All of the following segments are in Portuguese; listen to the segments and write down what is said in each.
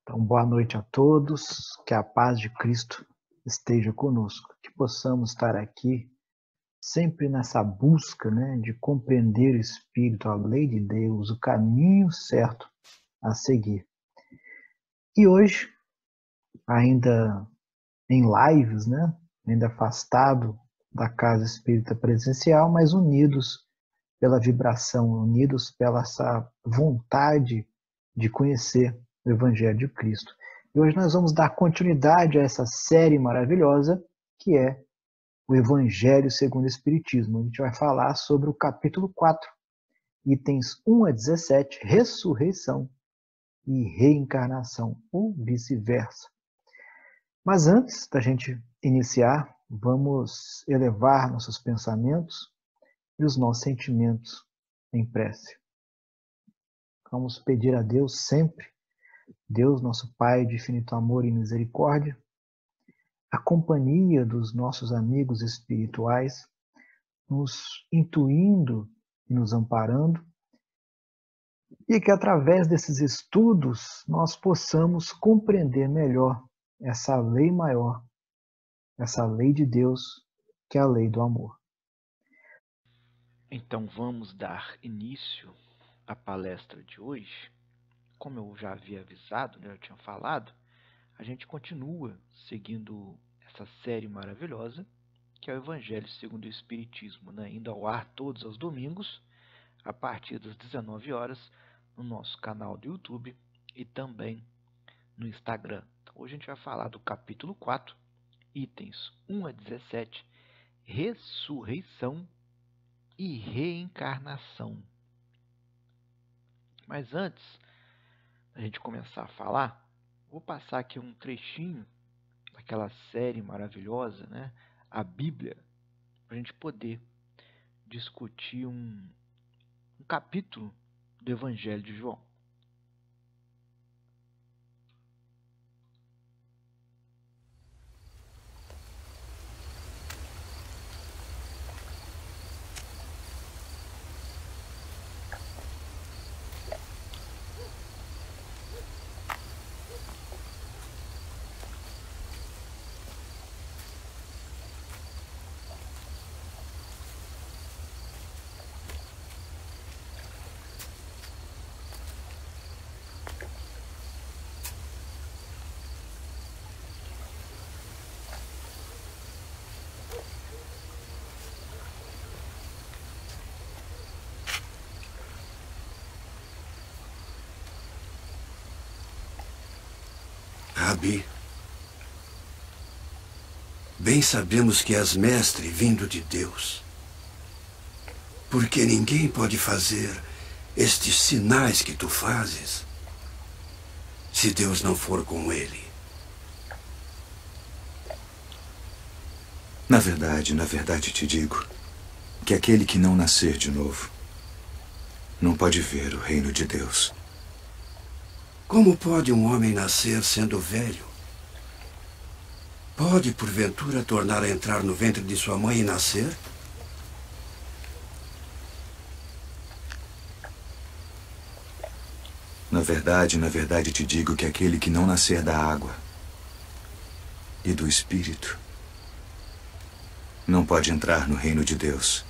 Então, boa noite a todos, que a paz de Cristo esteja conosco, que possamos estar aqui sempre nessa busca, de compreender o Espírito, a lei de Deus, o caminho certo a seguir. E hoje, ainda em lives, ainda afastado da casa espírita presencial, mas unidos pela vibração, unidos pela essa vontade de conhecer o Evangelho de Cristo. E hoje nós vamos dar continuidade a essa série maravilhosa que é o Evangelho segundo o Espiritismo. A gente vai falar sobre o capítulo 4, itens 1 a 17, ressurreição e reencarnação, ou vice-versa. Mas antes da gente iniciar, vamos elevar nossos pensamentos e os nossos sentimentos em prece. Vamos pedir a Deus sempre, Deus, nosso Pai de infinito amor e misericórdia, a companhia dos nossos amigos espirituais, nos intuindo e nos amparando, e que através desses estudos nós possamos compreender melhor essa lei maior, essa lei de Deus, que é a lei do amor. Então vamos dar início à palestra de hoje. Como eu já havia avisado, eu tinha falado, a gente continua seguindo essa série maravilhosa, que é o Evangelho segundo o Espiritismo, indo ao ar todos os domingos, a partir das 19 horas, no nosso canal do YouTube e também no Instagram. Então, hoje a gente vai falar do capítulo 4, itens 1 a 17, ressurreição e reencarnação. Mas antes da gente começar a falar, vou passar aqui um trechinho daquela série maravilhosa, a Bíblia, para a gente poder discutir um capítulo do Evangelho de João. Rabi, bem sabemos que és mestre vindo de Deus, porque ninguém pode fazer estes sinais que tu fazes se Deus não for com ele. Na verdade te digo que aquele que não nascer de novo não pode ver o reino de Deus. Como pode um homem nascer sendo velho? Pode, porventura, tornar a entrar no ventre de sua mãe e nascer? Na verdade te digo que aquele que não nascer da água e do Espírito não pode entrar no reino de Deus.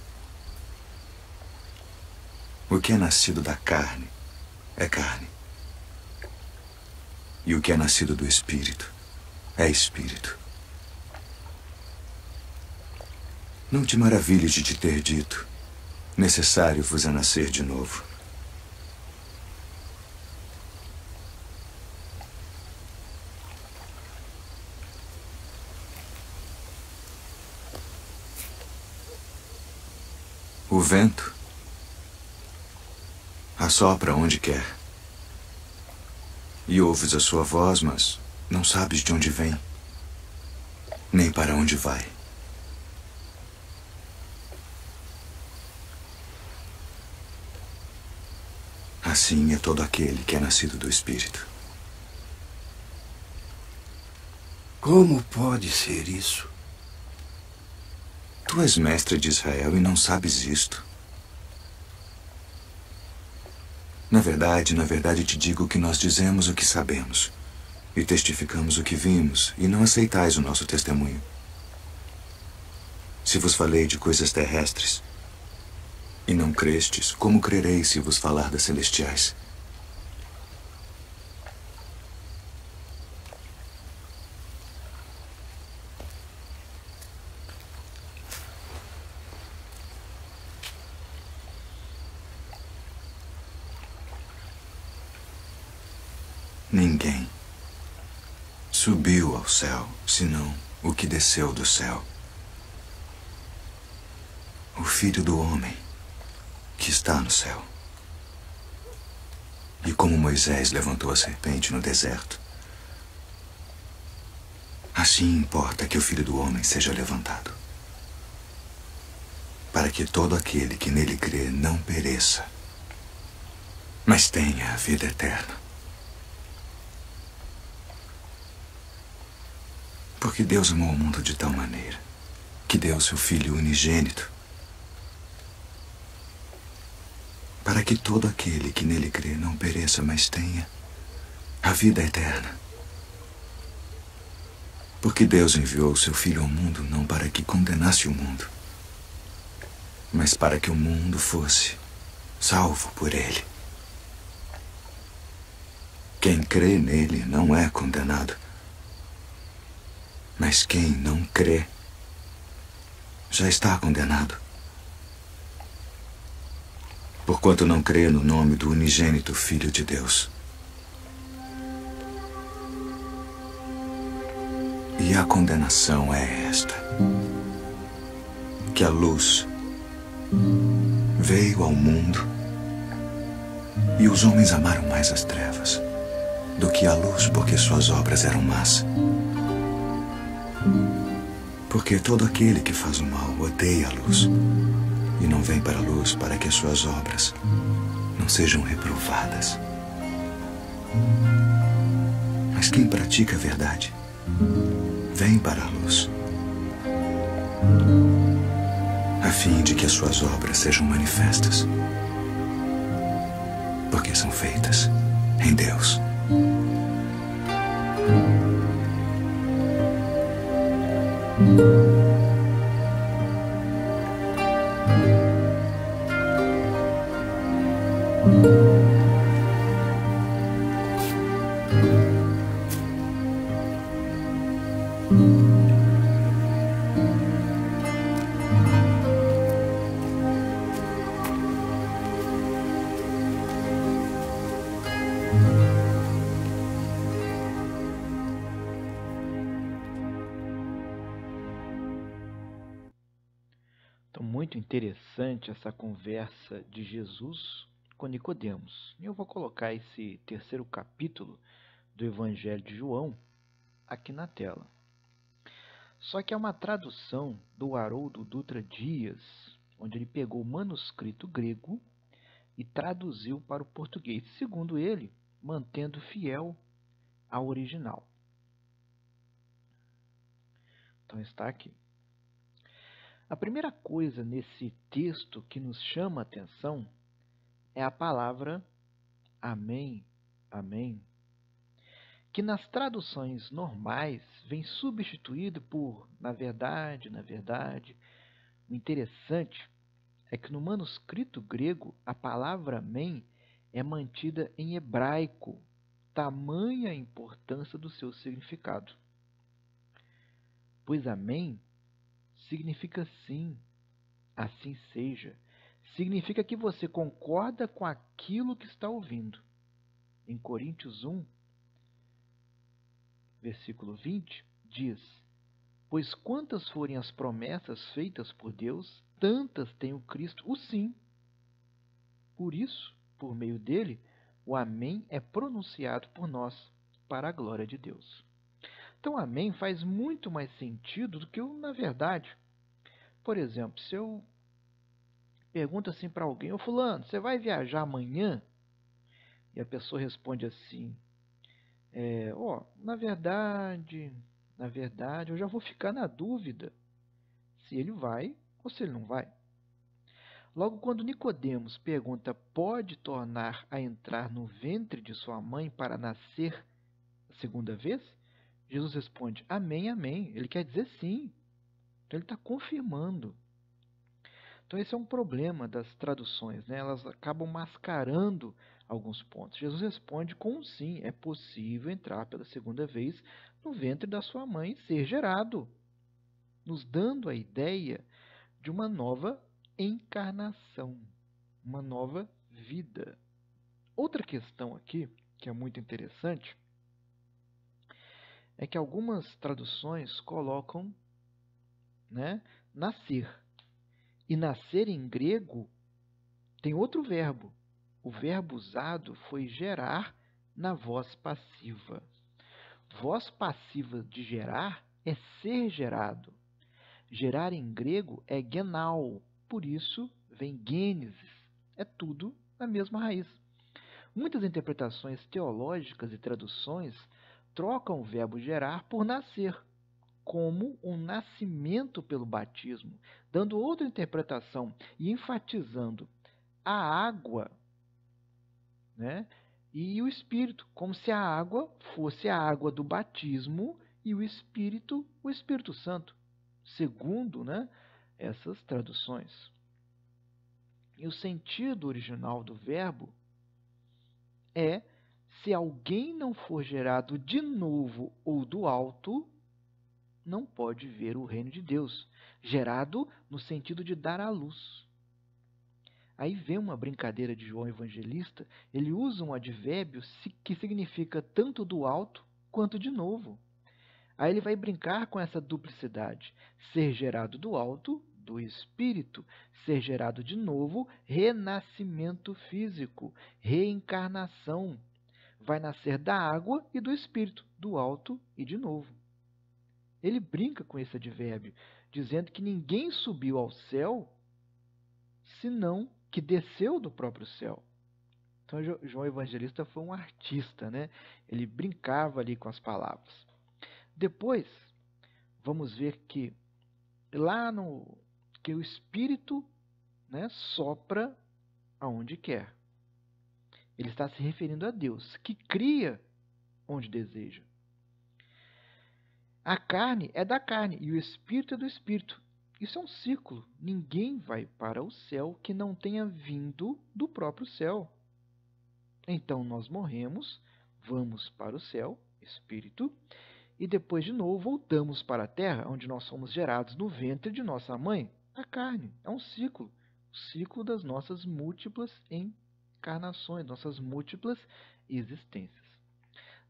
O que é nascido da carne é carne. E o que é nascido do Espírito é Espírito. Não te maravilhes de te ter dito: necessário vos é nascer de novo. O vento assopra onde quer. E ouves a sua voz, mas não sabes de onde vem, nem para onde vai. Assim é todo aquele que é nascido do Espírito. Como pode ser isso? Tu és mestre de Israel e não sabes isto. Na verdade te digo que nós dizemos o que sabemos e testificamos o que vimos, e não aceitais o nosso testemunho. Se vos falei de coisas terrestres, e não crestes, como crereis se vos falar das celestiais? Ninguém subiu ao céu, senão o que desceu do céu. O Filho do Homem, que está no céu. E como Moisés levantou a serpente no deserto, assim importa que o Filho do Homem seja levantado, para que todo aquele que nele crê não pereça, mas tenha a vida eterna. Porque Deus amou o mundo de tal maneira que deu seu Filho unigênito, para que todo aquele que nele crê não pereça, mas tenha a vida eterna. Porque Deus enviou seu Filho ao mundo não para que condenasse o mundo, mas para que o mundo fosse salvo por ele. Quem crê nele não é condenado, mas quem não crê já está condenado, porquanto não crê no nome do unigênito Filho de Deus. E a condenação é esta: que a luz veio ao mundo e os homens amaram mais as trevas do que a luz, porque suas obras eram más. Porque todo aquele que faz o mal odeia a luz e não vem para a luz, para que as suas obras não sejam reprovadas. Mas quem pratica a verdade vem para a luz, a fim de que as suas obras sejam manifestas, porque são feitas em Deus. Então, muito interessante essa conversa de Jesus com Nicodemos. E eu vou colocar esse terceiro capítulo do Evangelho de João aqui na tela. Só que é uma tradução do Haroldo Dutra Dias, onde ele pegou o manuscrito grego e traduziu para o português, segundo ele, mantendo fiel ao original. Então está aqui. A primeira coisa nesse texto que nos chama a atenção é a palavra amém, amém, que nas traduções normais vem substituído por na verdade, na verdade. O interessante é que no manuscrito grego a palavra amém é mantida em hebraico, tamanha a importância do seu significado. Pois amém significa sim, assim seja. Significa que você concorda com aquilo que está ouvindo. Em Coríntios 1, versículo 20, diz: pois quantas forem as promessas feitas por Deus, tantas tem o Cristo o sim. Por isso, por meio dele, o amém é pronunciado por nós, para a glória de Deus. Então, amém faz muito mais sentido do que o na verdade. Por exemplo, se eu pergunto assim para alguém: ô fulano, você vai viajar amanhã? E a pessoa responde assim: na verdade, eu já vou ficar na dúvida se ele vai ou se ele não vai. Logo, quando Nicodemos pergunta: pode tornar a entrar no ventre de sua mãe para nascer a segunda vez, Jesus responde: amém, amém. Ele quer dizer sim. Então ele está confirmando. Então esse é um problema das traduções, né? Elas acabam mascarando alguns pontos. Jesus responde com um sim. É possível entrar pela segunda vez no ventre da sua mãe e ser gerado, nos dando a ideia de uma nova encarnação, uma nova vida. Outra questão aqui, que é muito interessante, é que algumas traduções colocam, né, nascer. E nascer em grego tem outro verbo. O verbo usado foi gerar na voz passiva. Voz passiva de gerar é ser gerado. Gerar em grego é genao, por isso vem gênesis. É tudo a mesma raiz. Muitas interpretações teológicas e traduções trocam o verbo gerar por nascer, como um nascimento pelo batismo, dando outra interpretação e enfatizando a água, né, e o Espírito, como se a água fosse a água do batismo e o Espírito Santo, segundo, né, essas traduções. E o sentido original do verbo é: se alguém não for gerado de novo ou do alto, não pode ver o reino de Deus. Gerado no sentido de dar à luz. Aí vem uma brincadeira de João Evangelista. Ele usa um advérbio que significa tanto do alto quanto de novo. Aí ele vai brincar com essa duplicidade. Ser gerado do alto, do Espírito. Ser gerado de novo, renascimento físico, reencarnação. Vai nascer da água e do Espírito, do alto e de novo. Ele brinca com esse advérbio, dizendo que ninguém subiu ao céu, senão que desceu do próprio céu. Então, João Evangelista foi um artista, né? Ele brincava ali com as palavras. Depois, vamos ver que que o Espírito, né, sopra aonde quer. Ele está se referindo a Deus, que cria onde deseja. A carne é da carne e o Espírito é do Espírito. Isso é um ciclo. Ninguém vai para o céu que não tenha vindo do próprio céu. Então nós morremos, vamos para o céu, Espírito, e depois de novo voltamos para a terra, onde nós somos gerados no ventre de nossa mãe, a carne. É um ciclo. O ciclo das nossas múltiplas encarnações, nossas múltiplas existências.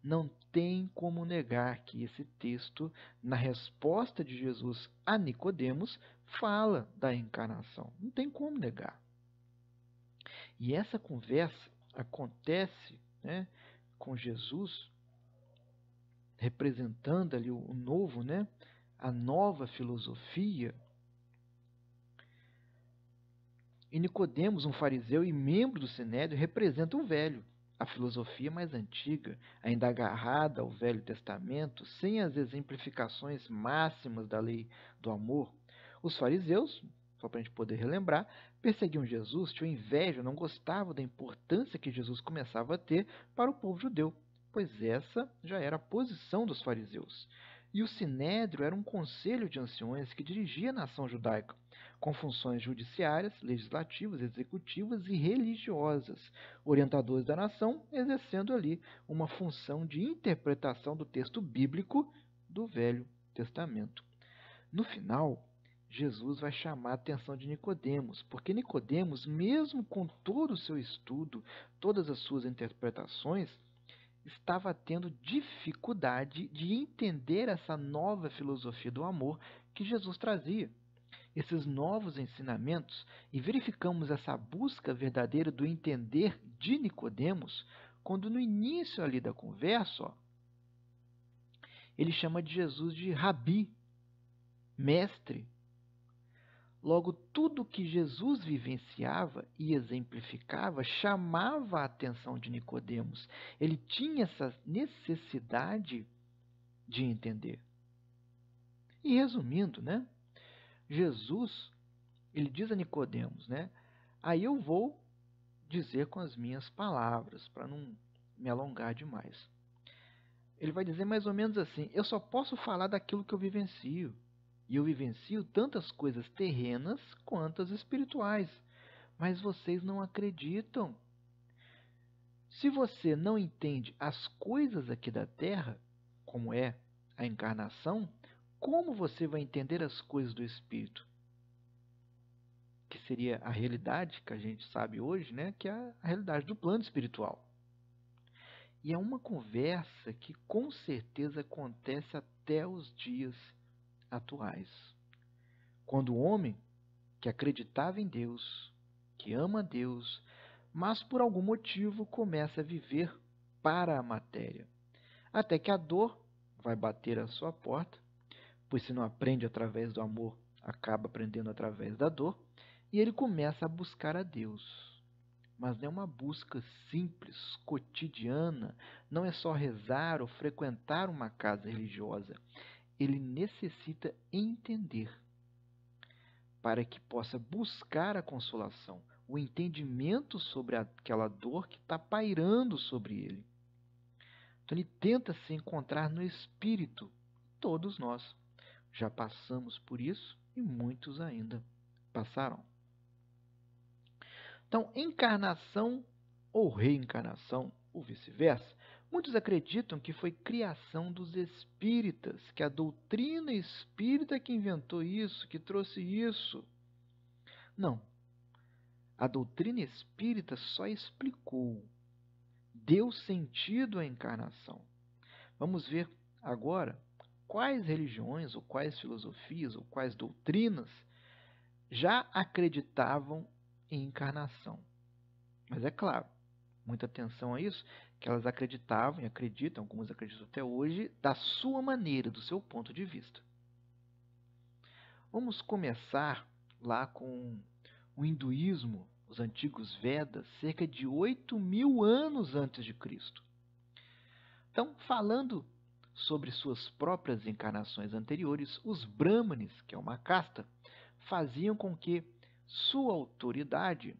Não tem como negar que esse texto, na resposta de Jesus a Nicodemos, fala da encarnação. Não tem como negar. E essa conversa acontece, né, com Jesus representando ali o novo, né, a nova filosofia. E Nicodemos, um fariseu e membro do Sinédrio, representa o velho, a filosofia mais antiga, ainda agarrada ao Velho Testamento, sem as exemplificações máximas da lei do amor. Os fariseus, só para a gente poder relembrar, perseguiam Jesus, tinham inveja, não gostavam da importância que Jesus começava a ter para o povo judeu, pois essa já era a posição dos fariseus. E o Sinédrio era um conselho de anciões que dirigia a nação judaica, com funções judiciárias, legislativas, executivas e religiosas, orientadores da nação, exercendo ali uma função de interpretação do texto bíblico do Velho Testamento. No final, Jesus vai chamar a atenção de Nicodemos, porque Nicodemos, mesmo com todo o seu estudo, todas as suas interpretações, estava tendo dificuldade de entender essa nova filosofia do amor que Jesus trazia. Esses novos ensinamentos, e verificamos essa busca verdadeira do entender de Nicodemos, quando no início ali da conversa, ele chama de Jesus de Rabi, mestre. Logo, tudo que Jesus vivenciava e exemplificava chamava a atenção de Nicodemos. Ele tinha essa necessidade de entender. E resumindo, né, Jesus, ele diz a Nicodemos, né, aí eu vou dizer com as minhas palavras, para não me alongar demais. Ele vai dizer mais ou menos assim: eu só posso falar daquilo que eu vivencio. E eu vivencio tantas coisas terrenas quanto as espirituais. Mas vocês não acreditam. Se você não entende as coisas aqui da Terra, como é a encarnação, como você vai entender as coisas do Espírito? Que seria a realidade que a gente sabe hoje, né? Que é a realidade do plano espiritual. E é uma conversa que com certeza acontece até os dias atuais. Quando o homem que acreditava em Deus, que ama a Deus, mas por algum motivo começa a viver para a matéria, até que a dor vai bater à sua porta, pois se não aprende através do amor, acaba aprendendo através da dor, e ele começa a buscar a Deus. Mas não é uma busca simples, cotidiana, não é só rezar ou frequentar uma casa religiosa. Ele necessita entender para que possa buscar a consolação, o entendimento sobre aquela dor que está pairando sobre ele. Então ele tenta se encontrar no Espírito. Todos nós já passamos por isso e muitos ainda passarão. Então, encarnação ou reencarnação, ou vice-versa, muitos acreditam que foi criação dos espíritas, que a doutrina espírita que inventou isso, que trouxe isso. Não. A doutrina espírita só explicou, deu sentido à encarnação. Vamos ver agora quais religiões, ou quais filosofias, ou quais doutrinas já acreditavam em encarnação. Mas é claro, muita atenção a isso, que elas acreditavam e acreditam, algumas acreditam até hoje, da sua maneira, do seu ponto de vista. Vamos começar lá com o hinduísmo, os antigos Vedas, cerca de 8.000 anos antes de Cristo. Então, falando sobre suas próprias encarnações anteriores, os Brahmanes, que é uma casta, faziam com que sua autoridade,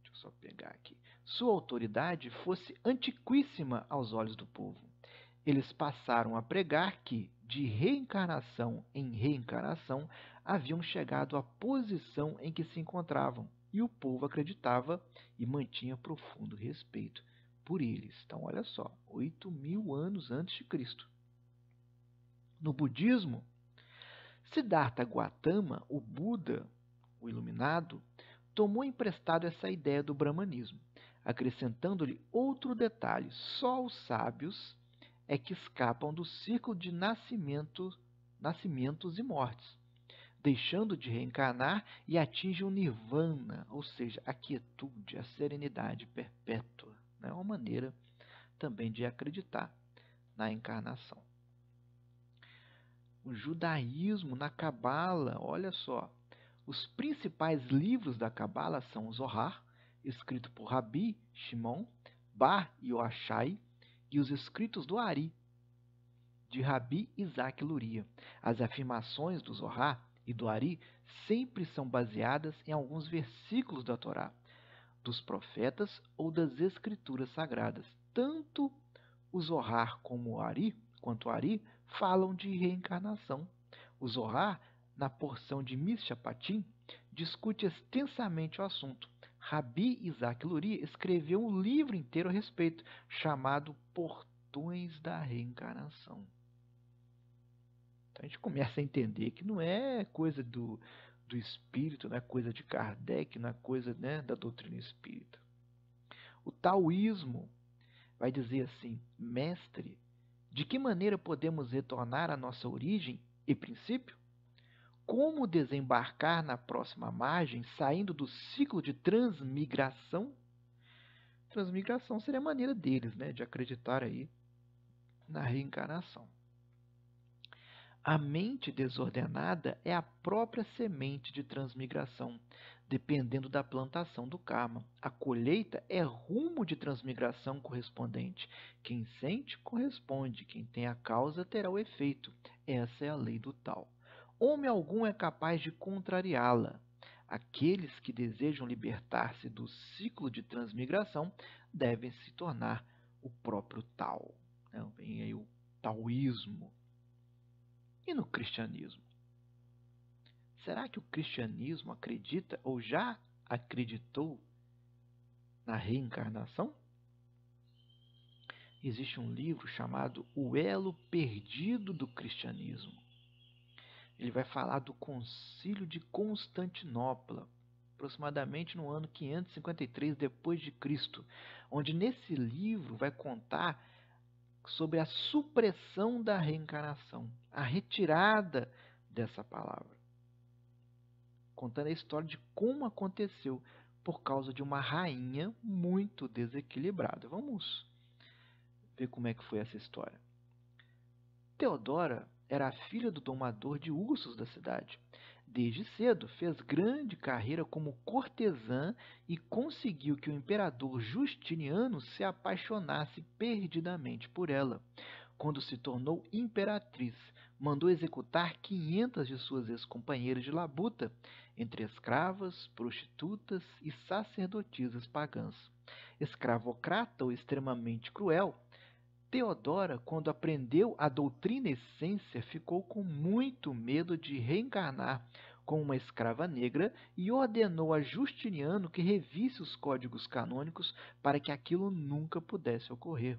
deixa eu só pegar aqui, sua autoridade fosse antiquíssima aos olhos do povo. Eles passaram a pregar que, de reencarnação em reencarnação, haviam chegado à posição em que se encontravam, e o povo acreditava e mantinha profundo respeito por eles. Então, olha só, 8.000 anos antes de Cristo. No budismo, Siddhartha Gautama, o Buda, o iluminado, tomou emprestado essa ideia do brahmanismo, acrescentando-lhe outro detalhe: só os sábios é que escapam do círculo de nascimentos e mortes, deixando de reencarnar e atingem o nirvana, ou seja, a quietude, a serenidade perpétua. É uma maneira também de acreditar na encarnação. O judaísmo, na Cabala, olha só, os principais livros da Cabala são o Zohar, escrito por Rabi Shimon Bar Yochai, e os escritos do Ari, de Rabi Isaac Luria. As afirmações do Zohar e do Ari sempre são baseadas em alguns versículos da Torá, dos profetas ou das escrituras sagradas. Tanto o Zohar como o Ari, quanto o Ari, falam de reencarnação. O Zohar, na porção de Mishpatim, discute extensamente o assunto. Rabi Isaac Luria escreveu um livro inteiro a respeito, chamado Portões da Reencarnação. Então a gente começa a entender que não é coisa do espírito, não é coisa de Kardec, não é coisa, né, da doutrina espírita. O taoísmo vai dizer assim: mestre, de que maneira podemos retornar à nossa origem e princípio? Como desembarcar na próxima margem, saindo do ciclo de transmigração? Transmigração seria a maneira deles, né, de acreditar aí na reencarnação. A mente desordenada é a própria semente de transmigração, dependendo da plantação do karma. A colheita é rumo de transmigração correspondente. Quem sente, corresponde. Quem tem a causa, terá o efeito. Essa é a lei do Tao. Homem algum é capaz de contrariá-la. Aqueles que desejam libertar-se do ciclo de transmigração devem se tornar o próprio Tao. Não, vem aí o taoísmo. E no cristianismo? Será que o cristianismo acredita ou já acreditou na reencarnação? Existe um livro chamado O Elo Perdido do Cristianismo. Ele vai falar do Concílio de Constantinopla, aproximadamente no ano 553 depois de Cristo, onde nesse livro vai contar sobre a supressão da reencarnação, a retirada dessa palavra, contando a história de como aconteceu por causa de uma rainha muito desequilibrada. Vamos ver como é que foi essa história. Teodora era a filha do domador de ursos da cidade. Desde cedo fez grande carreira como cortesã e conseguiu que o imperador Justiniano se apaixonasse perdidamente por ela. Quando se tornou imperatriz, mandou executar 500 de suas ex-companheiras de labuta, entre escravas, prostitutas e sacerdotisas pagãs. Escravocrata ou extremamente cruel, Teodora, quando aprendeu a doutrina essência, ficou com muito medo de reencarnar como uma escrava negra e ordenou a Justiniano que revisse os códigos canônicos para que aquilo nunca pudesse ocorrer.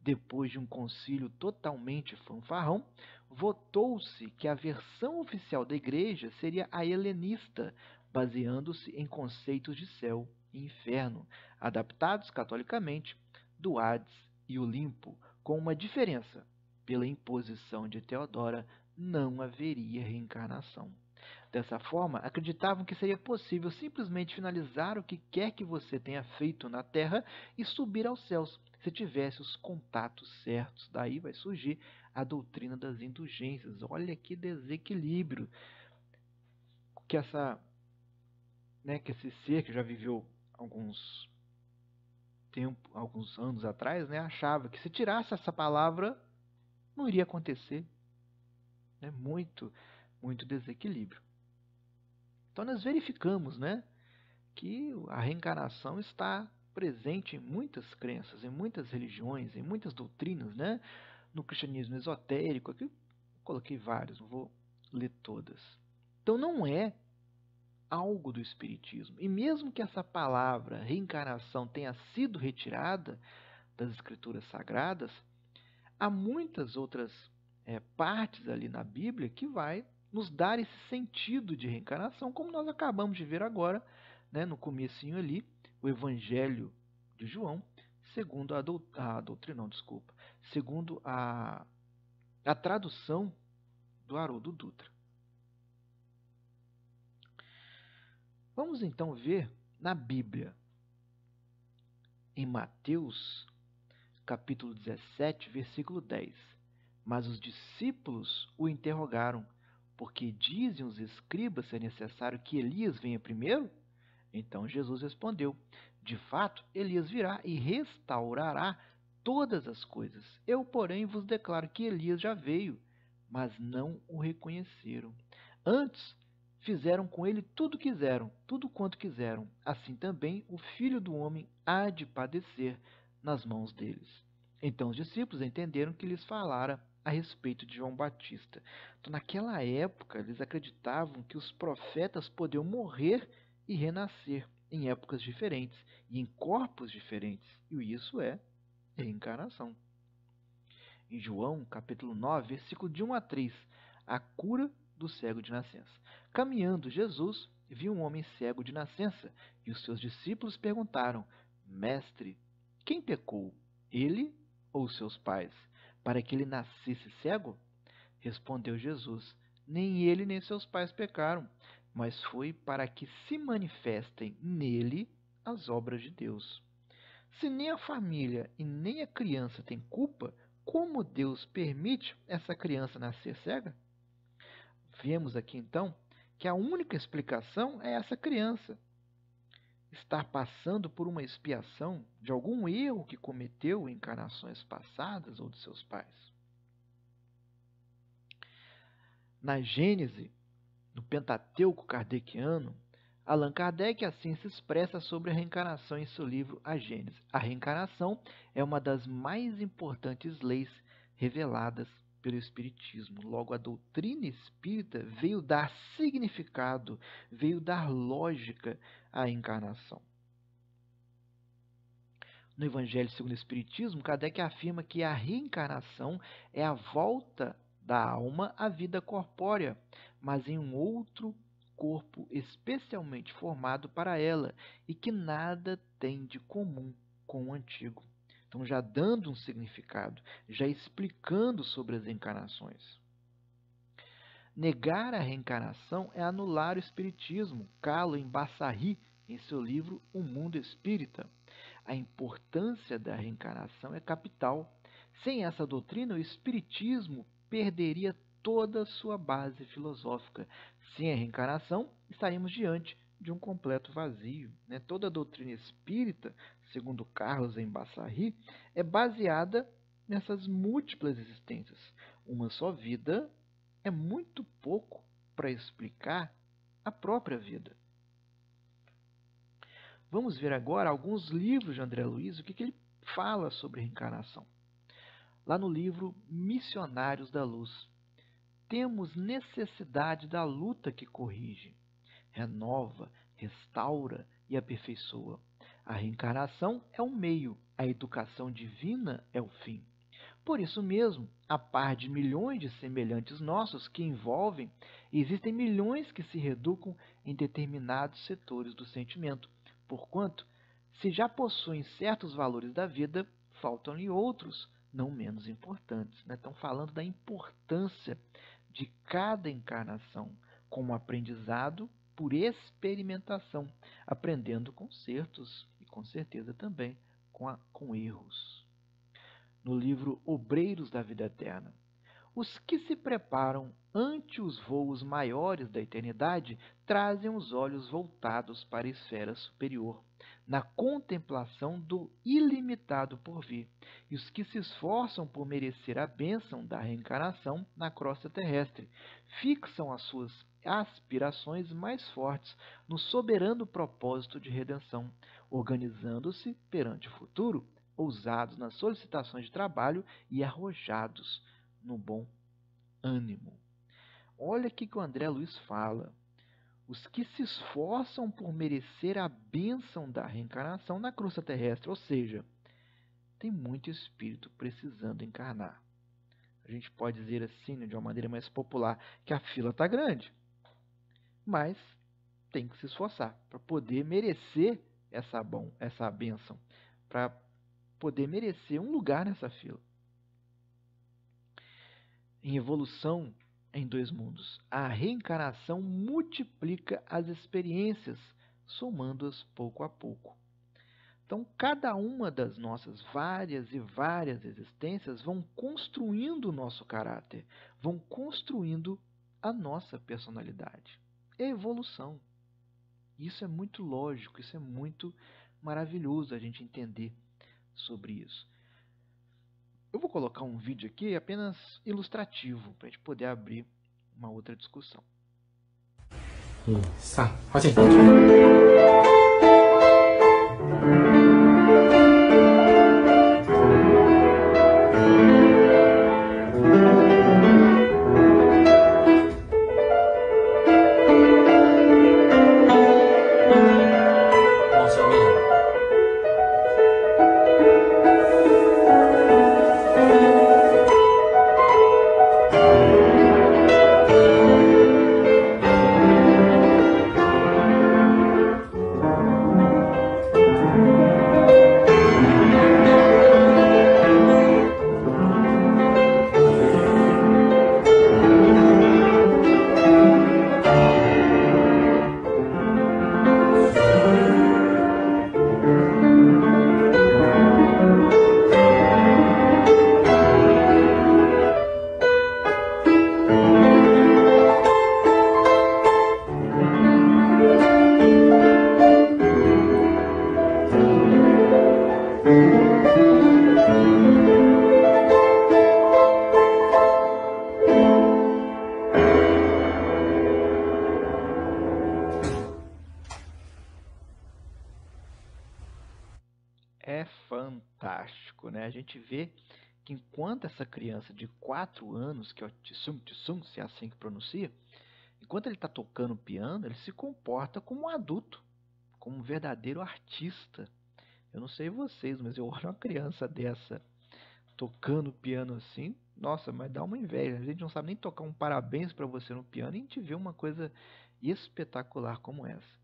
Depois de um concílio totalmente fanfarrão, votou-se que a versão oficial da Igreja seria a helenista, baseando-se em conceitos de céu e inferno, adaptados catolicamente do Hades e Olimpo, com uma diferença: pela imposição de Teodora não haveria reencarnação. Dessa forma, acreditavam que seria possível simplesmente finalizar o que quer que você tenha feito na Terra e subir aos céus, se tivesse os contatos certos. Daí vai surgir a doutrina das indulgências. Olha que desequilíbrio que esse ser que já viveu alguns anos atrás, achava que se tirasse essa palavra não iria acontecer. Muito desequilíbrio. Então nós verificamos que a reencarnação está presente em muitas crenças, em muitas religiões, em muitas doutrinas, no cristianismo esotérico. Aqui eu coloquei vários, não vou ler todas. Então não é algo do espiritismo. E mesmo que essa palavra reencarnação tenha sido retirada das escrituras sagradas, há muitas outras partes ali na Bíblia que vai nos dar esse sentido de reencarnação, como nós acabamos de ver agora, no comecinho ali, o Evangelho de João, segundo segundo a tradução do Haroldo Dutra. Vamos então ver na Bíblia, em Mateus, capítulo 17, versículo 10. Mas os discípulos o interrogaram: porque dizem os escribas ser necessário que Elias venha primeiro? Então Jesus respondeu: de fato, Elias virá e restaurará todas as coisas. Eu, porém, vos declaro que Elias já veio, mas não o reconheceram. Antes, fizeram com ele tudo quanto quiseram. Assim também o Filho do Homem há de padecer nas mãos deles. Então os discípulos entenderam que lhes falara a respeito de João Batista. Então, naquela época, eles acreditavam que os profetas podiam morrer e renascer em épocas diferentes e em corpos diferentes. E isso é reencarnação. Em João, capítulo 9, versículo de 1 a 3, a cura do cego de nascença. Caminhando Jesus, viu um homem cego de nascença, e os seus discípulos perguntaram: Mestre, quem pecou, ele ou seus pais, para que ele nascesse cego? Respondeu Jesus: nem ele nem seus pais pecaram, mas foi para que se manifestem nele as obras de Deus. Se nem a família e nem a criança têm culpa, como Deus permite essa criança nascer cega? Vemos aqui então que a única explicação é essa criança estar passando por uma expiação de algum erro que cometeu em encarnações passadas ou de seus pais. Na Gênese, no Pentateuco kardeciano, Allan Kardec assim se expressa sobre a reencarnação em seu livro A Gênese. A reencarnação é uma das mais importantes leis reveladas pelo Espiritismo. Logo, a doutrina espírita veio dar significado, veio dar lógica à encarnação. No Evangelho segundo o Espiritismo, Kardec afirma que a reencarnação é a volta da alma à vida corpórea, mas em um outro corpo especialmente formado para ela e que nada tem de comum com o antigo. Então, já dando um significado, já explicando sobre as encarnações. Negar a reencarnação é anular o Espiritismo. Carlo Embassari, em seu livro O Mundo Espírita. A importância da reencarnação é capital. Sem essa doutrina, o Espiritismo perderia toda a sua base filosófica. Sem a reencarnação, estaríamos diante de um completo vazio. Toda a doutrina espírita, segundo Carlos Embassari, é baseada nessas múltiplas existências. Uma só vida é muito pouco para explicar a própria vida. Vamos ver agora alguns livros de André Luiz, o que ele fala sobre reencarnação. Lá no livro Missionários da Luz, temos necessidade da luta que corrige, renova, restaura e aperfeiçoa. A reencarnação é um meio, a educação divina é o fim. Por isso mesmo, a par de milhões de semelhantes nossos que envolvem, existem milhões que se reeducam em determinados setores do sentimento, porquanto, se já possuem certos valores da vida, faltam-lhe outros, não menos importantes. Estão falando da importância de cada encarnação como aprendizado por experimentação, aprendendo concertos e, com certeza, também com erros. No livro Obreiros da Vida Eterna, os que se preparam ante os voos maiores da eternidade trazem os olhos voltados para a esfera superior, na contemplação do ilimitado porvir, e os que se esforçam por merecer a bênção da reencarnação na crosta terrestre fixam as suas aspirações mais fortes no soberano propósito de redenção, organizando-se perante o futuro, ousados nas solicitações de trabalho e arrojados no bom ânimo. Olha aqui que o André Luiz fala. Os que se esforçam por merecer a bênção da reencarnação na crosta terrestre, ou seja, tem muito espírito precisando encarnar. A gente pode dizer assim, de uma maneira mais popular, que a fila está grande, mas tem que se esforçar para poder merecer essa bênção, para poder merecer um lugar nessa fila. Em Evolução em Dois Mundos, a reencarnação multiplica as experiências, somando-as pouco a pouco. Então, cada uma das nossas várias e várias existências vão construindo o nosso caráter, vão construindo a nossa personalidade. É evolução. Isso é muito lógico, isso é muito maravilhoso a gente entender sobre isso. Eu vou colocar um vídeo aqui apenas ilustrativo, para a gente poder abrir uma outra discussão. 2、3、8。fantástico, né? A gente vê que enquanto essa criança de 4 anos, que é o Tsum, se é assim que pronuncia, enquanto ele está tocando piano, ele se comporta como um adulto, como um verdadeiro artista. Eu não sei vocês, mas eu olho uma criança dessa tocando piano assim, nossa, mas dá uma inveja. A gente não sabe nem tocar um parabéns para você no piano e a gente vê uma coisa espetacular como essa.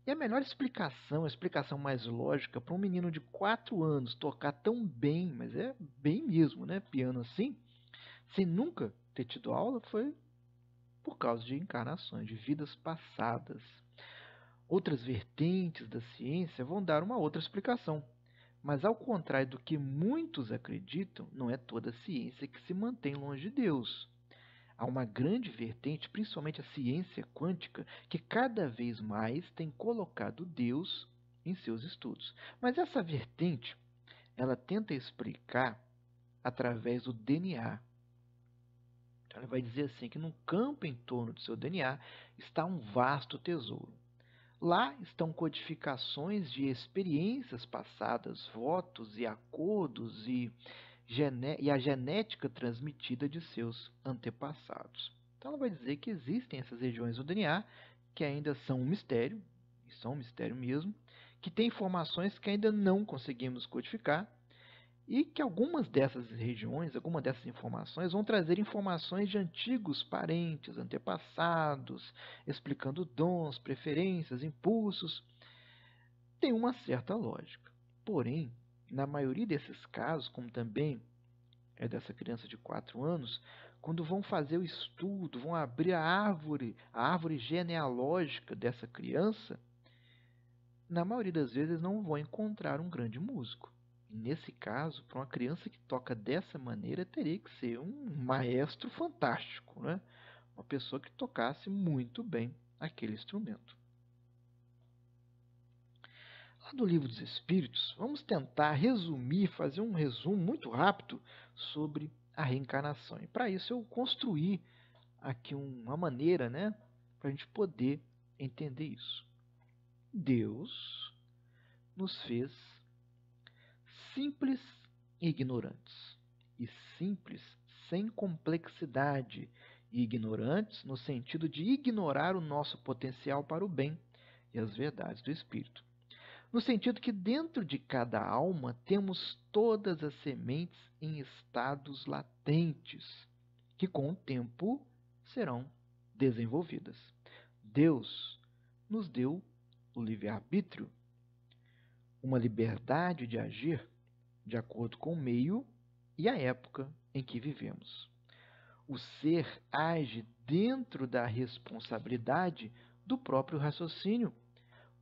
E a melhor explicação, a explicação mais lógica para um menino de 4 anos tocar tão bem, mas é bem mesmo, né, piano assim, sem nunca ter tido aula, foi por causa de encarnações, de vidas passadas. Outras vertentes da ciência vão dar uma outra explicação. Mas, ao contrário do que muitos acreditam, não é toda a ciência que se mantém longe de Deus. Há uma grande vertente, principalmente a ciência quântica, que cada vez mais tem colocado Deus em seus estudos. Mas essa vertente, ela tenta explicar através do DNA. Então, ela vai dizer assim que no campo em torno do seu DNA está um vasto tesouro. Lá estão codificações de experiências passadas, votos e acordos e a genética transmitida de seus antepassados. Então ela vai dizer que existem essas regiões do DNA que ainda são um mistério, e são um mistério mesmo, que tem informações que ainda não conseguimos codificar, e que algumas dessas regiões, algumas dessas informações vão trazer informações de antigos parentes, antepassados, explicando dons, preferências, impulsos. Tem uma certa lógica. Porém, na maioria desses casos, como também é dessa criança de 4 anos, quando vão fazer o estudo, vão abrir a árvore genealógica dessa criança, na maioria das vezes não vão encontrar um grande músico. E nesse caso, para uma criança que toca dessa maneira, teria que ser um maestro fantástico, né? Uma pessoa que tocasse muito bem aquele instrumento. Lá do Livro dos Espíritos, vamos tentar resumir, fazer um resumo muito rápido sobre a reencarnação. E para isso eu construí aqui uma maneira, né, para a gente poder entender isso. Deus nos fez simples e ignorantes. E simples sem complexidade. E ignorantes no sentido de ignorar o nosso potencial para o bem e as verdades do Espírito. No sentido que dentro de cada alma temos todas as sementes em estados latentes, que com o tempo serão desenvolvidas. Deus nos deu o livre-arbítrio, uma liberdade de agir de acordo com o meio e a época em que vivemos. O ser age dentro da responsabilidade do próprio raciocínio,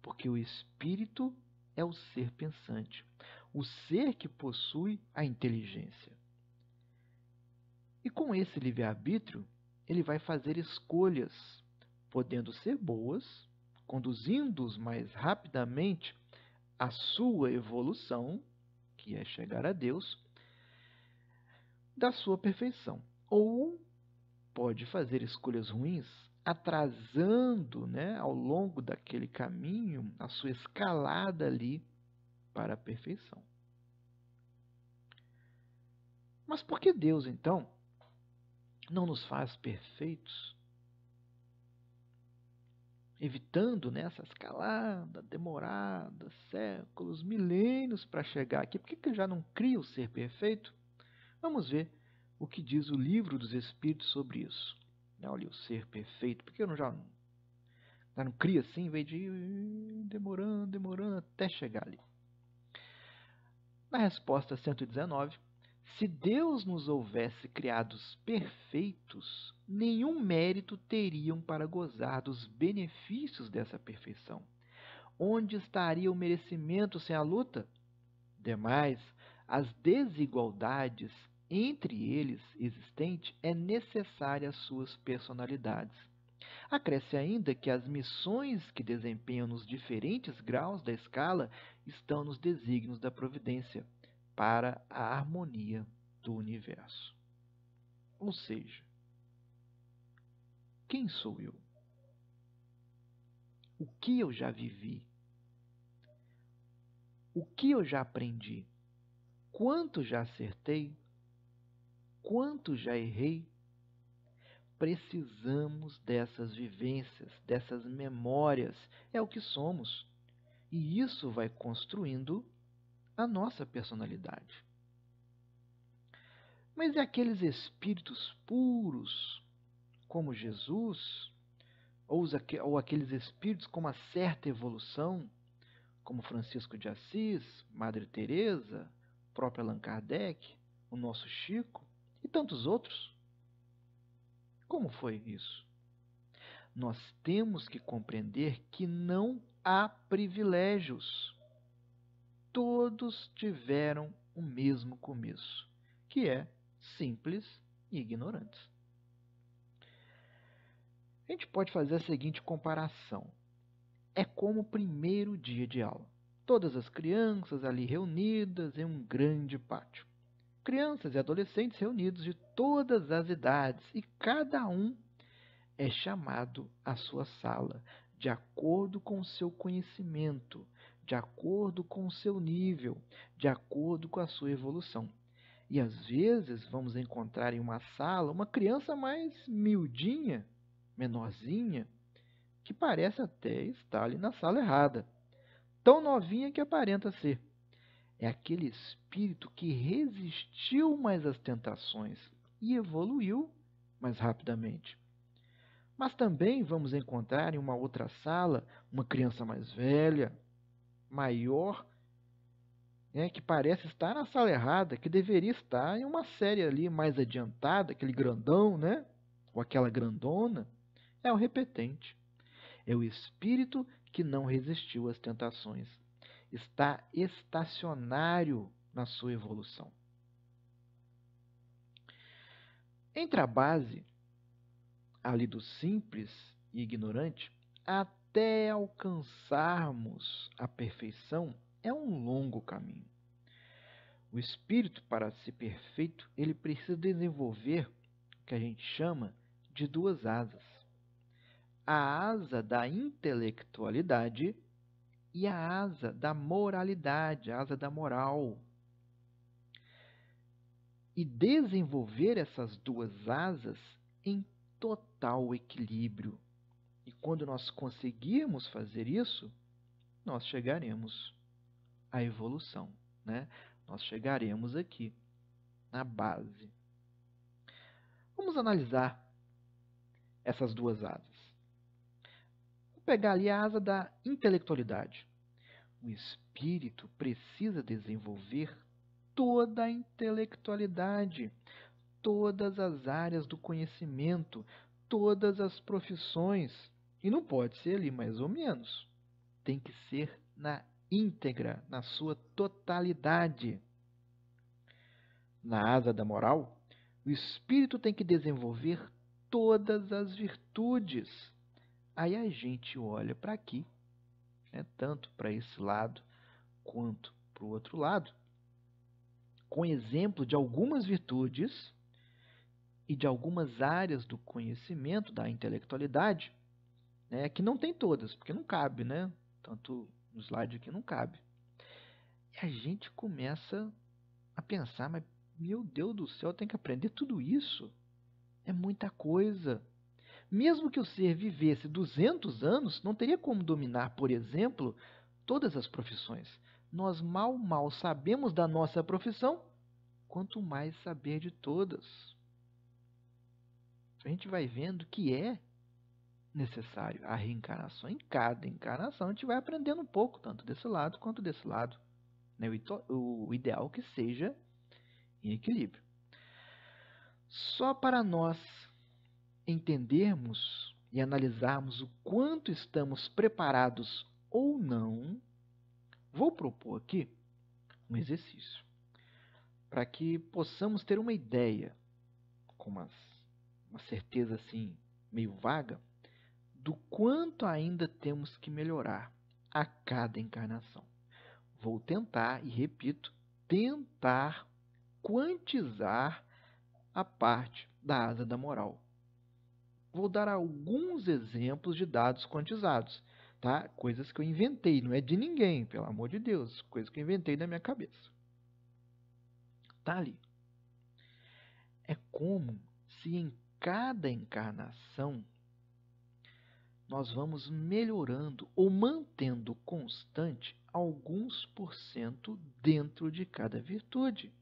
porque o espírito é o ser pensante, o ser que possui a inteligência. E com esse livre-arbítrio, ele vai fazer escolhas, podendo ser boas, conduzindo-os mais rapidamente à sua evolução, que é chegar a Deus, da sua perfeição. Ou pode fazer escolhas ruins, atrasando, né, ao longo daquele caminho a sua escalada ali para a perfeição. Mas por que Deus, então, não nos faz perfeitos? Evitando, né, essa escalada demorada, séculos, milênios para chegar aqui. Por que ele já não cria o ser perfeito? Vamos ver o que diz o Livro dos Espíritos sobre isso. Olha, o ser perfeito, por que eu já não cria assim, em vez de ir demorando até chegar ali? Na resposta 119, se Deus nos houvesse criados perfeitos, nenhum mérito teriam para gozar dos benefícios dessa perfeição. Onde estaria o merecimento sem a luta? Demais, as desigualdades entre eles existente é necessária às suas personalidades. Acresce ainda que as missões que desempenham nos diferentes graus da escala estão nos desígnios da providência para a harmonia do universo. Ou seja, quem sou eu? O que eu já vivi? O que eu já aprendi? quanto já acertei, quanto já errei. Precisamos dessas vivências, dessas memórias, é o que somos. E isso vai construindo a nossa personalidade. Mas e aqueles espíritos puros, como Jesus, ou aqueles espíritos com uma certa evolução, como Francisco de Assis, Madre Teresa, o próprio Allan Kardec, o nosso Chico e tantos outros? Como foi isso? Nós temos que compreender que não há privilégios. Todos tiveram o mesmo começo, que é simples e ignorantes. A gente pode fazer a seguinte comparação. É como o primeiro dia de aula. Todas as crianças ali reunidas em um grande pátio. Crianças e adolescentes reunidos de todas as idades, e cada um é chamado à sua sala, de acordo com o seu conhecimento, de acordo com o seu nível, de acordo com a sua evolução. E às vezes vamos encontrar em uma sala uma criança mais miudinha, menorzinha, que parece até estar ali na sala errada, tão novinha que aparenta ser. É aquele espírito que resistiu mais às tentações e evoluiu mais rapidamente. Mas também vamos encontrar em uma outra sala uma criança mais velha, maior, que parece estar na sala errada, que deveria estar em uma série ali mais adiantada, aquele grandão, ou aquela grandona. É o repetente. É o espírito que não resistiu às tentações. Está estacionário na sua evolução. Entre a base ali do simples e ignorante, até alcançarmos a perfeição, é um longo caminho. O espírito, para ser perfeito, ele precisa desenvolver o que a gente chama de duas asas. A asa da intelectualidade e a asa da moralidade, a asa da moral. E desenvolver essas duas asas em total equilíbrio. E quando nós conseguirmos fazer isso, nós chegaremos à evolução, Nós chegaremos aqui na base. Vamos analisar essas duas asas. Vou pegar ali a asa da intelectualidade. O espírito precisa desenvolver toda a intelectualidade, todas as áreas do conhecimento, todas as profissões. E não pode ser ali mais ou menos. Tem que ser na íntegra, na sua totalidade. Na asa da moral, o espírito tem que desenvolver todas as virtudes. Aí a gente olha para aqui, tanto para esse lado quanto para o outro lado, com exemplo de algumas virtudes e de algumas áreas do conhecimento, da intelectualidade, que não tem todas, porque não cabe, Tanto no slide aqui não cabe. E a gente começa a pensar, mas meu Deus do céu, tem que aprender tudo isso? É muita coisa. Mesmo que o ser vivesse 200 anos, não teria como dominar, por exemplo, todas as profissões. Nós mal sabemos da nossa profissão, quanto mais saber de todas. A gente vai vendo que é necessário a reencarnação. Em cada encarnação a gente vai aprendendo um pouco, tanto desse lado quanto desse lado. O ideal que seja em equilíbrio. Só para nós entendermos e analisarmos o quanto estamos preparados ou não, vou propor aqui um exercício para que possamos ter uma ideia, com uma certeza assim meio vaga, do quanto ainda temos que melhorar a cada encarnação. Vou tentar, e repito, tentar quantizar a parte da asa da moral. Vou dar alguns exemplos de dados quantizados, tá? Coisas que eu inventei, não é de ninguém, pelo amor de Deus, coisas que eu inventei da minha cabeça. Está ali. É como se em cada encarnação nós vamos melhorando ou mantendo constante alguns % dentro de cada virtude.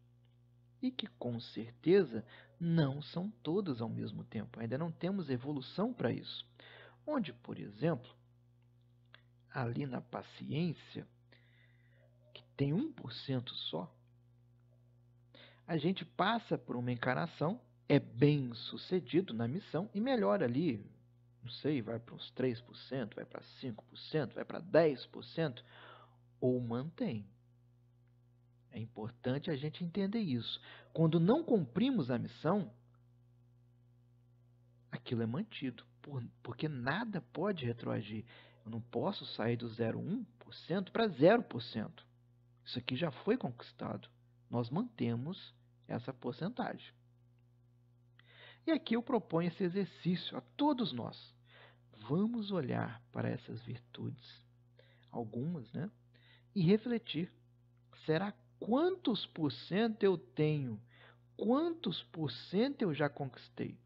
E que, com certeza, não são todas ao mesmo tempo. Ainda não temos evolução para isso. Onde, por exemplo, ali na paciência, que tem 1% só, a gente passa por uma encarnação, é bem sucedido na missão e melhora ali, não sei, vai para uns 3%, vai para 5%, vai para 10%, ou mantém. É importante a gente entender isso. Quando não cumprimos a missão, aquilo é mantido, porque nada pode retroagir. Eu não posso sair do 0,1% para 0%. Isso aqui já foi conquistado. Nós mantemos essa porcentagem. E aqui eu proponho esse exercício a todos nós. Vamos olhar para essas virtudes, algumas, né? E refletir. Será quantos % eu tenho? Quantos % eu já conquistei?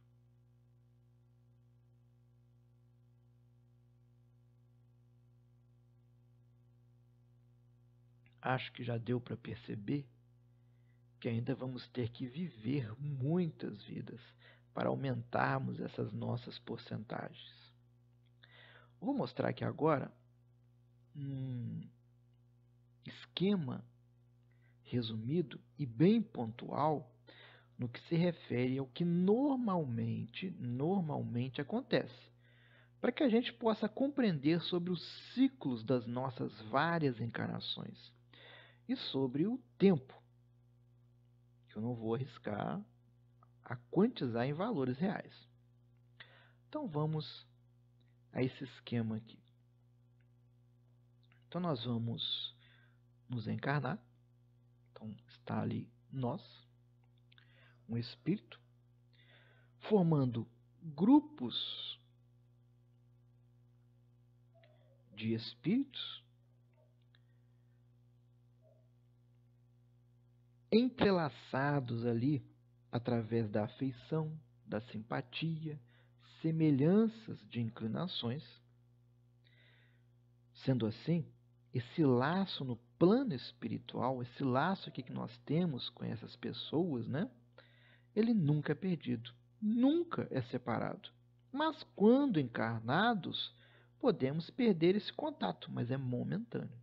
Acho que já deu para perceber que ainda vamos ter que viver muitas vidas para aumentarmos essas nossas porcentagens. Vou mostrar aqui agora um esquema resumido e bem pontual no que se refere ao que normalmente acontece, para que a gente possa compreender sobre os ciclos das nossas várias encarnações e sobre o tempo, que eu não vou arriscar a quantizar em valores reais. Então vamos a esse esquema aqui. Então nós vamos nos encarnar. Então está ali nós, um espírito, formando grupos de espíritos entrelaçados ali através da afeição, da simpatia, semelhanças de inclinações. Sendo assim, esse laço no plano espiritual, esse laço aqui que nós temos com essas pessoas, né? Ele nunca é perdido, nunca é separado. Mas quando encarnados, podemos perder esse contato, mas é momentâneo.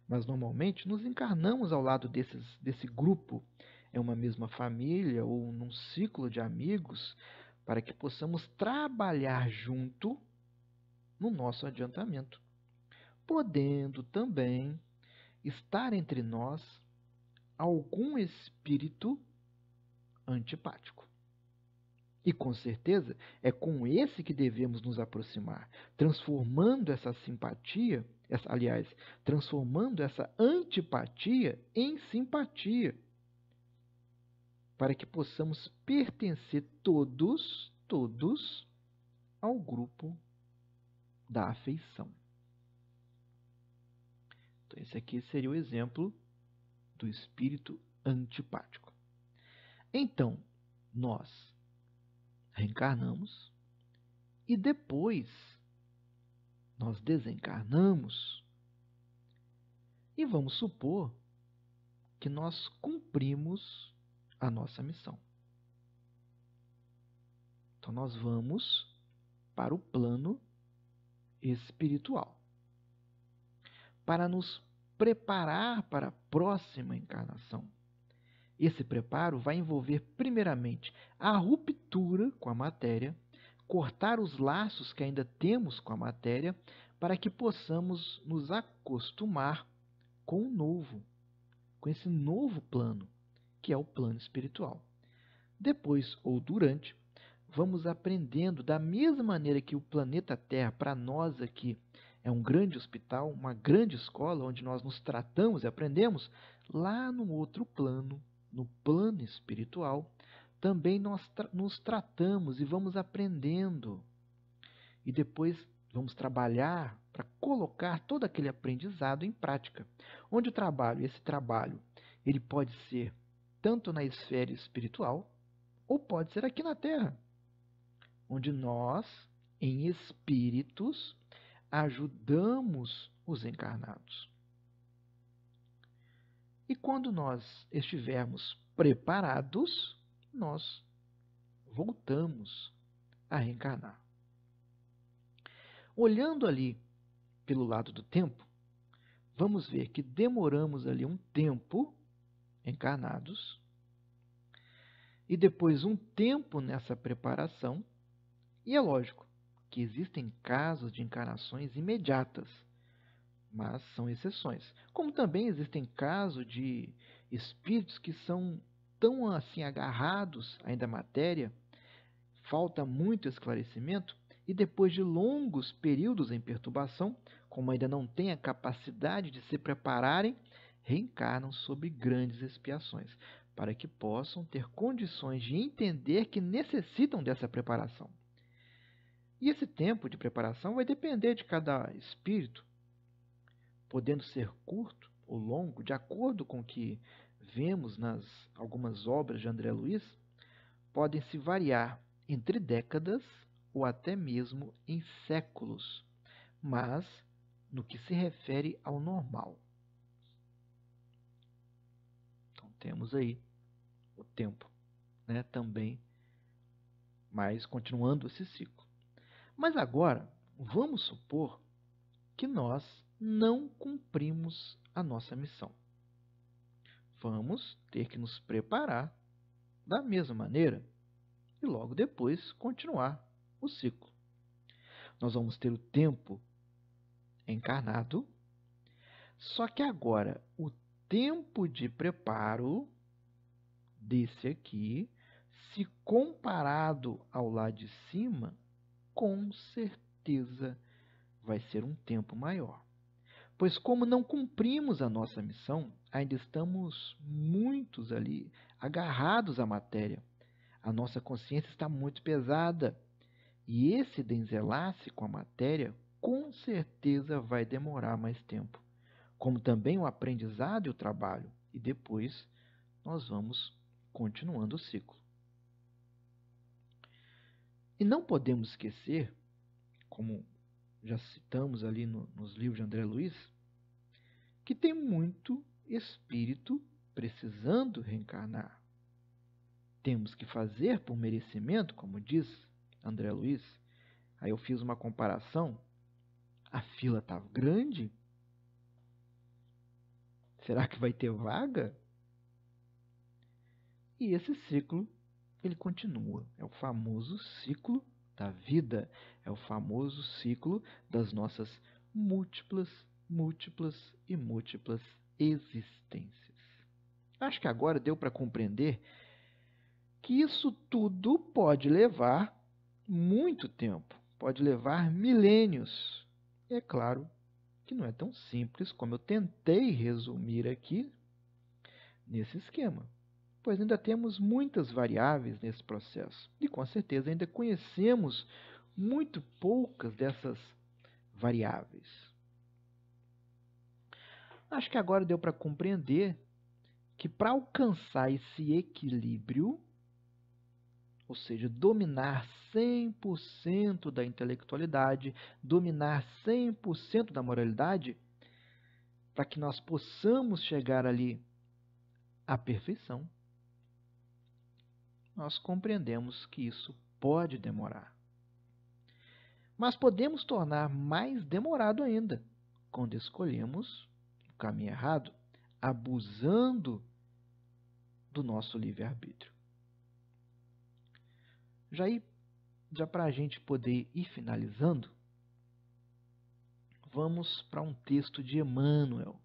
Mas normalmente nos encarnamos ao lado desse grupo, em uma mesma família ou num ciclo de amigos, para que possamos trabalhar junto no nosso adiantamento, podendo também estar entre nós algum espírito antipático. E com certeza é com esse que devemos nos aproximar, transformando essa simpatia, transformando essa antipatia em simpatia, para que possamos pertencer todos ao grupo da afeição. Então, esse aqui seria o exemplo do espírito antipático. Então, nós reencarnamos e depois nós desencarnamos e vamos supor que nós cumprimos a nossa missão. Então, nós vamos para o plano espiritual para nos preparar para a próxima encarnação. Esse preparo vai envolver, primeiramente, a ruptura com a matéria, cortar os laços que ainda temos com a matéria, para que possamos nos acostumar com o novo, com esse novo plano, que é o plano espiritual. Depois, ou durante, vamos aprendendo da mesma maneira que o planeta Terra, para nós aqui, é um grande hospital, uma grande escola, onde nós nos tratamos e aprendemos, lá no outro plano, no plano espiritual, também nós nos tratamos e vamos aprendendo. E depois vamos trabalhar para colocar todo aquele aprendizado em prática. Onde esse trabalho, ele pode ser tanto na esfera espiritual, ou pode ser aqui na Terra, onde nós, em espíritos, ajudamos os encarnados. E quando nós estivermos preparados, nós voltamos a reencarnar. Olhando ali pelo lado do tempo, vamos ver que demoramos ali um tempo encarnados e depois um tempo nessa preparação. E é lógico que existem casos de encarnações imediatas, mas são exceções. Como também existem casos de espíritos que são tão assim agarrados ainda à matéria, falta muito esclarecimento, e depois de longos períodos em perturbação, como ainda não têm a capacidade de se prepararem, reencarnam sob grandes expiações, para que possam ter condições de entender que necessitam dessa preparação. E esse tempo de preparação vai depender de cada espírito, podendo ser curto ou longo, de acordo com o que vemos nas algumas obras de André Luiz, podem se variar entre décadas ou até mesmo em séculos, mas no que se refere ao normal. Então temos aí o tempo, né, também, mas continuando esse ciclo. Mas agora, vamos supor que nós não cumprimos a nossa missão. Vamos ter que nos preparar da mesma maneira e logo depois continuar o ciclo. Nós vamos ter o tempo encarnado, só que agora o tempo de preparo desse aqui, se comparado ao lá de cima, com certeza vai ser um tempo maior. Pois como não cumprimos a nossa missão, ainda estamos muitos ali agarrados à matéria. A nossa consciência está muito pesada. E esse desenlace com a matéria, com certeza vai demorar mais tempo. Como também o aprendizado e o trabalho. E depois nós vamos continuando o ciclo. E não podemos esquecer, como já citamos ali nos livros de André Luiz, que tem muito espírito precisando reencarnar. Temos que fazer por merecimento, como diz André Luiz. Aí eu fiz uma comparação. A fila está grande? Será que vai ter vaga? E esse ciclo, ele continua. É o famoso ciclo da vida. É o famoso ciclo das nossas múltiplas existências. Acho que agora deu para compreender que isso tudo pode levar muito tempo, pode levar milênios. E é claro que não é tão simples como eu tentei resumir aqui nesse esquema, pois ainda temos muitas variáveis nesse processo e com certeza ainda conhecemos muito poucas dessas variáveis. Acho que agora deu para compreender que para alcançar esse equilíbrio, ou seja, dominar 100% da intelectualidade, dominar 100% da moralidade, para que nós possamos chegar ali à perfeição, nós compreendemos que isso pode demorar. Mas podemos tornar mais demorado ainda, quando escolhemos o caminho errado, abusando do nosso livre-arbítrio. Já para a gente poder ir finalizando, vamos para um texto de Emmanuel,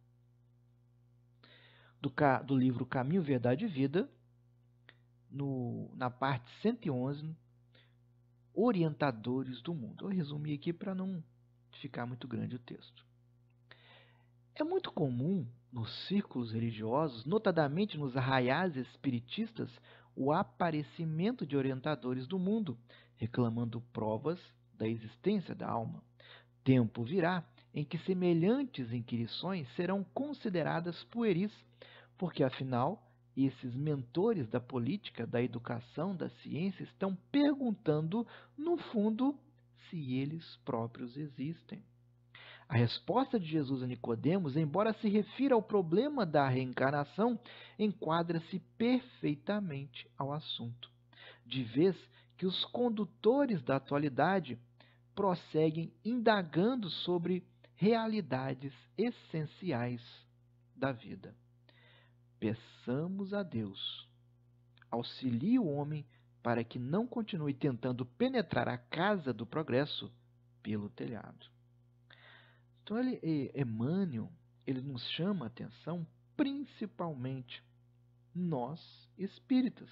do livro Caminho, Verdade e Vida, na parte 111, Orientadores do Mundo. Eu resumi aqui para não ficar muito grande o texto. É muito comum nos círculos religiosos, notadamente nos arraiais espiritistas, o aparecimento de orientadores do mundo, reclamando provas da existência da alma. Tempo virá em que semelhantes inquirições serão consideradas pueris, porque afinal esses mentores da política, da educação, da ciência estão perguntando, no fundo, se eles próprios existem. A resposta de Jesus a Nicodemos, embora se refira ao problema da reencarnação, enquadra-se perfeitamente ao assunto, de vez que os condutores da atualidade prosseguem indagando sobre realidades essenciais da vida. Peçamos a Deus, auxilie o homem para que não continue tentando penetrar a casa do progresso pelo telhado. Então, Emmanuel, ele nos chama a atenção, principalmente nós espíritas,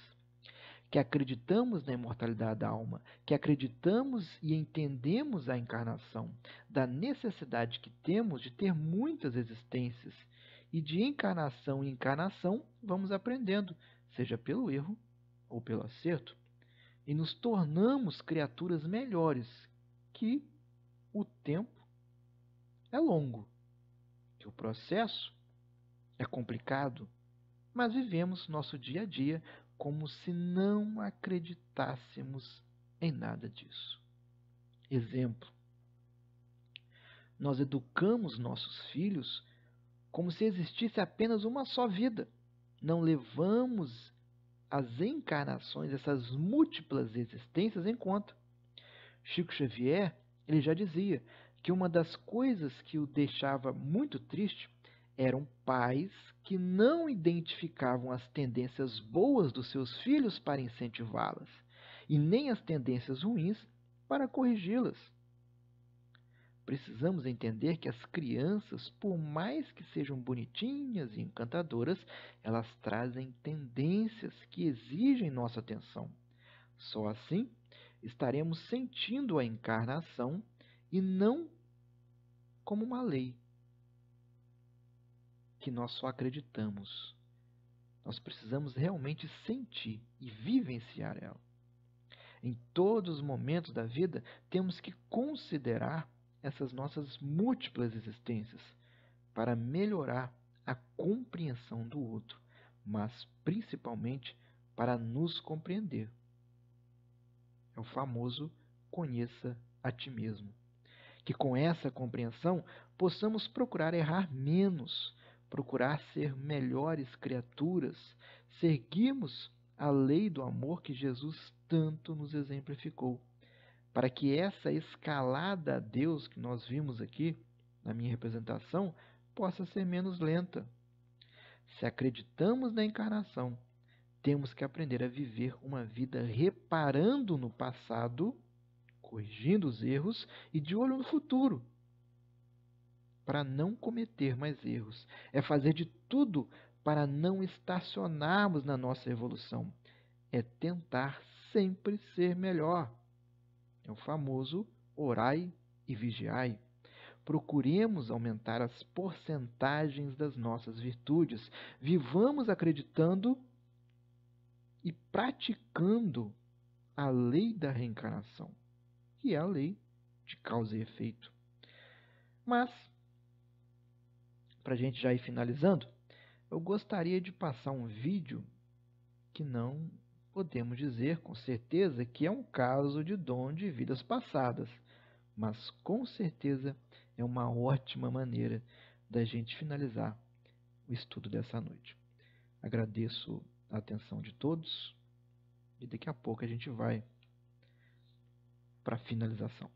que acreditamos na imortalidade da alma, que acreditamos e entendemos a encarnação, da necessidade que temos de ter muitas existências, e de encarnação em encarnação vamos aprendendo, seja pelo erro ou pelo acerto, e nos tornamos criaturas melhores, que o tempo é longo, que o processo é complicado, mas vivemos nosso dia a dia como se não acreditássemos em nada disso. Exemplo: nós educamos nossos filhos como se existisse apenas uma só vida. Não levamos as encarnações, essas múltiplas existências em conta. Chico Xavier, ele já dizia que uma das coisas que o deixava muito triste eram pais que não identificavam as tendências boas dos seus filhos para incentivá-las, e nem as tendências ruins para corrigi-las. Precisamos entender que as crianças, por mais que sejam bonitinhas e encantadoras, elas trazem tendências que exigem nossa atenção. Só assim estaremos sentindo a encarnação e não como uma lei que nós só acreditamos. Nós precisamos realmente sentir e vivenciar ela. Em todos os momentos da vida, temos que considerar essas nossas múltiplas existências para melhorar a compreensão do outro, mas principalmente para nos compreender. É o famoso conheça a ti mesmo. Que com essa compreensão possamos procurar errar menos, procurar ser melhores criaturas, seguirmos a lei do amor que Jesus tanto nos exemplificou, para que essa escalada a Deus que nós vimos aqui, na minha representação, possa ser menos lenta. Se acreditamos na encarnação, temos que aprender a viver uma vida reparando no passado, corrigindo os erros e de olho no futuro, para não cometer mais erros. É fazer de tudo para não estacionarmos na nossa evolução. É tentar sempre ser melhor. É o famoso orai e vigiai. Procuremos aumentar as porcentagens das nossas virtudes. Vivamos acreditando e praticando a lei da reencarnação, que é a lei de causa e efeito. Mas, para a gente já ir finalizando, eu gostaria de passar um vídeo que não podemos dizer com certeza que é um caso de dom de vidas passadas, mas com certeza é uma ótima maneira da gente finalizar o estudo dessa noite. Agradeço a atenção de todos e daqui a pouco a gente vai para a finalização.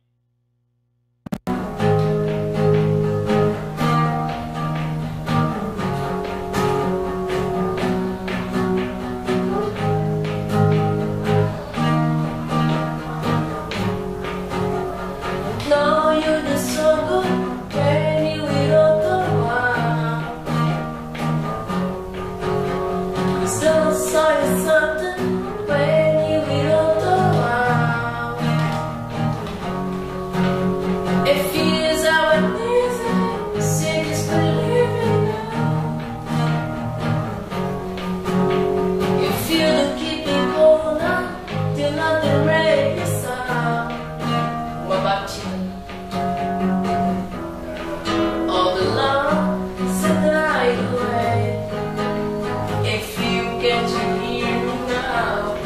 If you get to hear me now,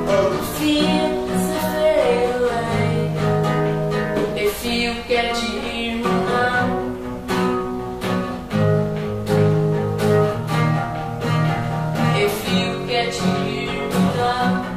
all the fears that fade away. If you get to hear me now, if you get to hear me now.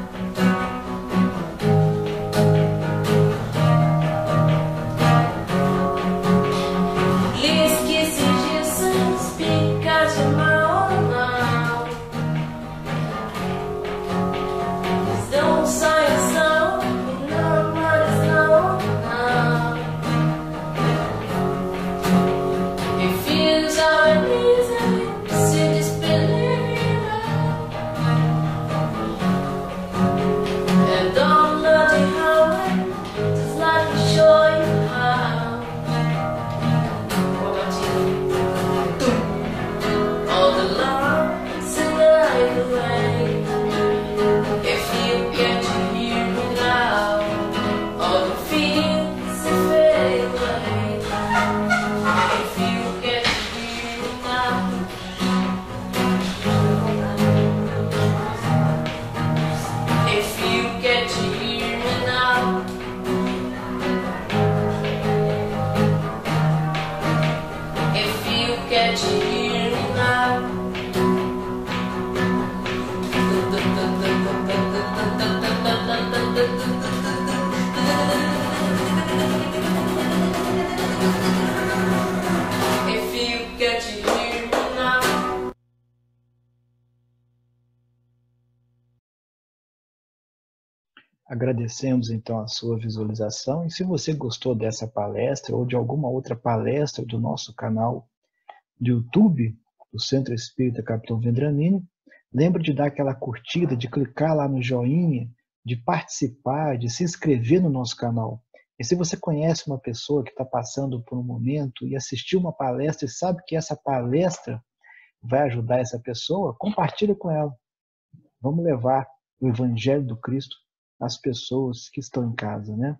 Agradecemos então a sua visualização, e se você gostou dessa palestra ou de alguma outra palestra do nosso canal do YouTube, do Centro Espírita Capitão Vendramini, lembre de dar aquela curtida, de clicar lá no joinha, de participar, de se inscrever no nosso canal. E se você conhece uma pessoa que está passando por um momento e assistiu uma palestra e sabe que essa palestra vai ajudar essa pessoa, compartilhe com ela. Vamos levar o Evangelho do Cristo às pessoas que estão em casa, né?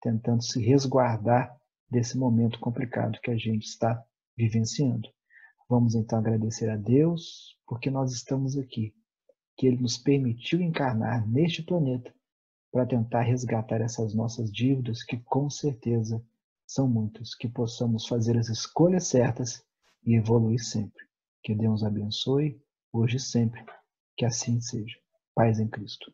Tentando se resguardar desse momento complicado que a gente está vivenciando. Vamos então agradecer a Deus porque nós estamos aqui, que Ele nos permitiu encarnar neste planeta para tentar resgatar essas nossas dívidas, que com certeza são muitas, que possamos fazer as escolhas certas e evoluir sempre. Que Deus abençoe, hoje e sempre, que assim seja. Paz em Cristo.